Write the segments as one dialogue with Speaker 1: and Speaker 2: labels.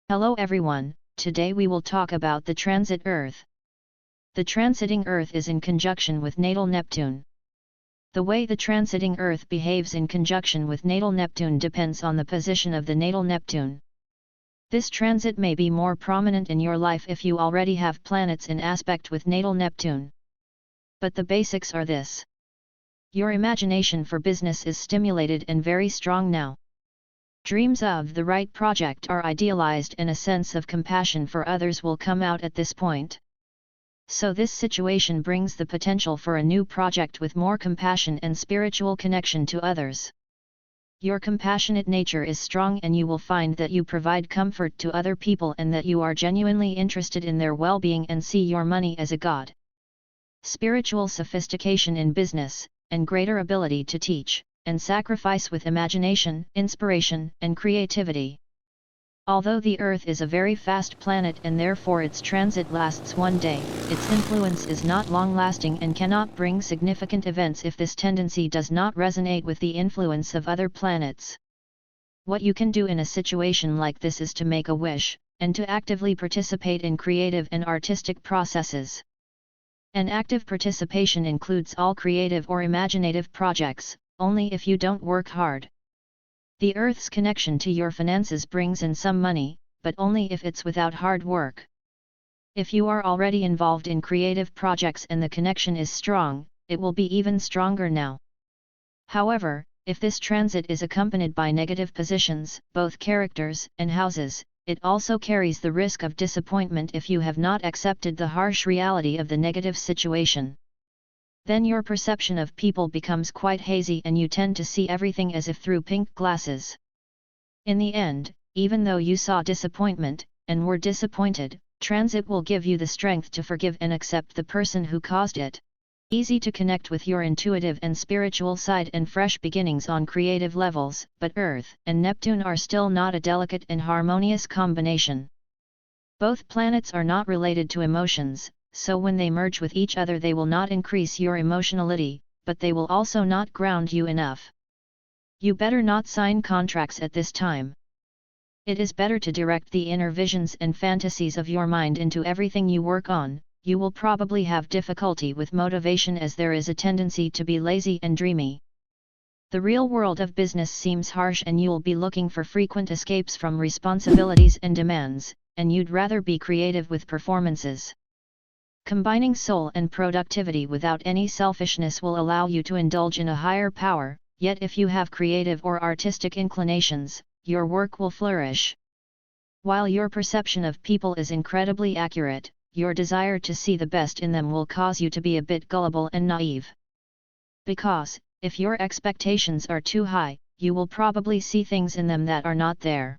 Speaker 1: Hello everyone, today we will talk about the transit Earth. The transiting Earth is in conjunction with natal Neptune. The way the transiting Earth behaves in conjunction with natal Neptune depends on the position of the natal Neptune. This transit may be more prominent in your life if you already have planets in aspect with natal Neptune. But the basics are this. Your imagination for business is stimulated and very strong now. Dreams of the right project are idealized and a sense of compassion for others will come out at this point. So this situation brings the potential for a new project with more compassion and spiritual connection to others. Your compassionate nature is strong and you will find that you provide comfort to other people and that you are genuinely interested in their well-being and see your money as a god. Spiritual sophistication in business, and greater ability to teach, and sacrifice with imagination, inspiration, and creativity. Although the Earth is a very fast planet and therefore its transit lasts one day, its influence is not long-lasting and cannot bring significant events if this tendency does not resonate with the influence of other planets. What you can do in a situation like this is to make a wish, and to actively participate in creative and artistic processes. An active participation includes all creative or imaginative projects, only if you don't work hard. The Earth's connection to your finances brings in some money, but only if it's without hard work. If you are already involved in creative projects and the connection is strong, it will be even stronger now. However, if this transit is accompanied by negative positions, both characters and houses, it also carries the risk of disappointment if you have not accepted the harsh reality of the negative situation. Then your perception of people becomes quite hazy and you tend to see everything as if through pink glasses. In the end, even though you saw disappointment, and were disappointed, transit will give you the strength to forgive and accept the person who caused it. Easy to connect with your intuitive and spiritual side and fresh beginnings on creative levels, but Earth and Neptune are still not a delicate and harmonious combination. Both planets are not related to emotions, so when they merge with each other they will not increase your emotionality, but they will also not ground you enough. You better not sign contracts at this time. It is better to direct the inner visions and fantasies of your mind into everything you work on. You will probably have difficulty with motivation as there is a tendency to be lazy and dreamy. The real world of business seems harsh and you'll be looking for frequent escapes from responsibilities and demands, and you'd rather be creative with performances. Combining soul and productivity without any selfishness will allow you to indulge in a higher power, yet if you have creative or artistic inclinations, your work will flourish. While your perception of people is incredibly accurate, your desire to see the best in them will cause you to be a bit gullible and naive. Because, if your expectations are too high, you will probably see things in them that are not there.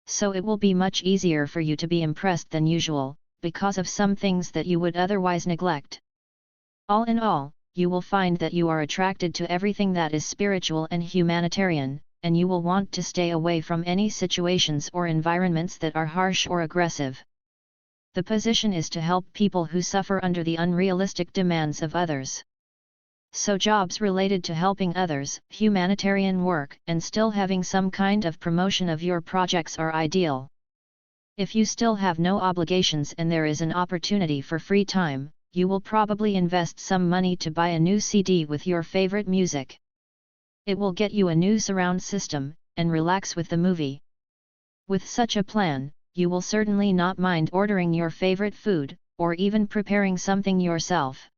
Speaker 1: So it will be much easier for you to be impressed than usual, because of some things that you would otherwise neglect. All in all, you will find that you are attracted to everything that is spiritual and humanitarian, and you will want to stay away from any situations or environments that are harsh or aggressive. The position is to help people who suffer under the unrealistic demands of others. So jobs related to helping others, humanitarian work, and still having some kind of promotion of your projects are ideal. If you still have no obligations and there is an opportunity for free time, you will probably invest some money to buy a new CD with your favorite music. It will get you a new surround system, and relax with the movie. With such a plan, you will certainly not mind ordering your favorite food, or even preparing something yourself.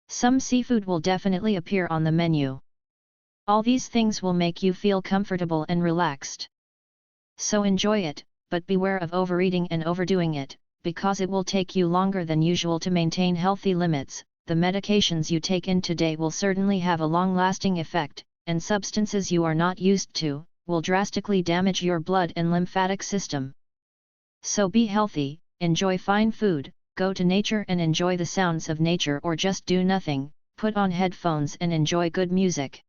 Speaker 1: Some seafood will definitely appear on the menu. All these things will make you feel comfortable and relaxed. So enjoy it, but beware of overeating and overdoing it, because it will take you longer than usual to maintain healthy limits. The medications you take in today will certainly have a long-lasting effect, and substances you are not used to, will drastically damage your blood and lymphatic system. So be healthy, enjoy fine food, go to nature and enjoy the sounds of nature or just do nothing, put on headphones and enjoy good music.